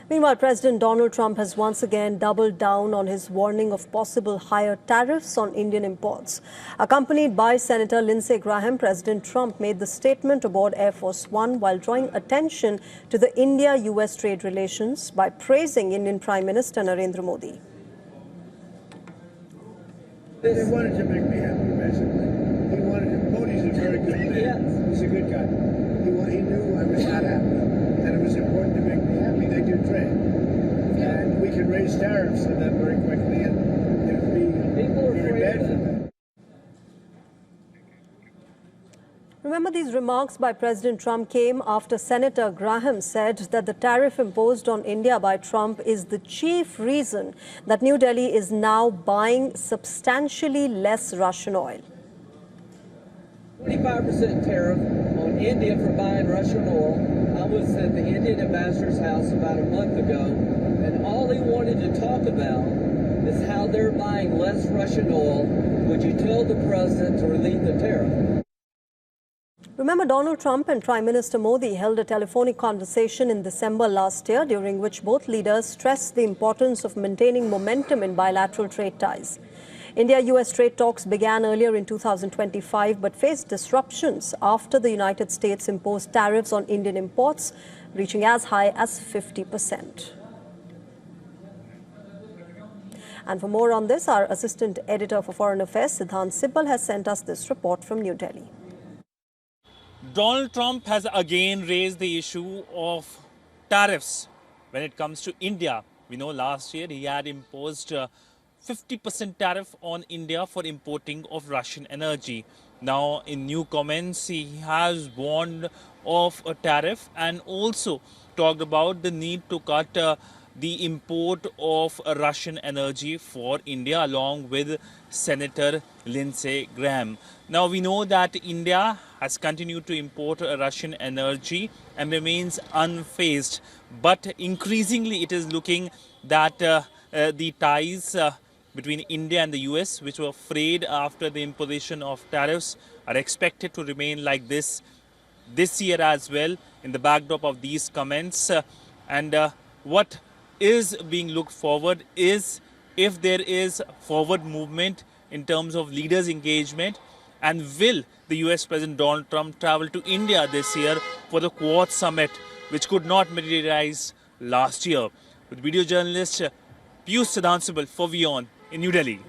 Meanwhile, President Donald Trump has once again doubled down on his warning of possible higher tariffs on Indian imports. Accompanied by Senator Lindsey Graham, President Trump made the statement aboard Air Force One while drawing attention to the India-US trade relations by praising Indian Prime Minister Narendra Modi. They wanted to make me happy, basically. He wanted to. Modi's a very good man. He's a good guy. He knew I was not happy, and it was important to make me happy. They do trade, and we can raise tariffs on that very quickly, and it would be very bad for them. Remember, these remarks by President Trump came after Senator Graham said that the tariff imposed on India by Trump is the chief reason that New Delhi is now buying substantially less Russian oil. 25% tariff on India for buying Russian oil. I was at the Indian ambassador's house about a month ago, and all he wanted to talk about is how they're buying less Russian oil. Would you tell the president to relieve the tariff? Remember, Donald Trump and Prime Minister Modi held a telephonic conversation in December last year, during which both leaders stressed the importance of maintaining momentum in bilateral trade ties. India-US trade talks began earlier in 2025 but faced disruptions after the United States imposed tariffs on Indian imports, reaching as high as 50%. And for more on this, our Assistant Editor for Foreign Affairs, Siddhant Sibbal, has sent us this report from New Delhi. Donald Trump has again raised the issue of tariffs when it comes to India. We know last year he had imposed 50% tariff on India for importing of Russian energy. Now, in new comments, he has warned of a tariff and also talked about the need to cut the import of Russian energy for India, along with Senator Lindsey Graham. Now, we know that India has continued to import Russian energy and remains unfazed. But increasingly, it is looking that the ties between India and the US, which were frayed after the imposition of tariffs, are expected to remain like this year as well, in the backdrop of these comments. What is being looked forward is if there is forward movement in terms of leaders' engagement, and will the US President Donald Trump travel to India this year for the Quad Summit, which could not materialize last year. With video journalist Piyush Siddhant Sibbal for WION in New Delhi.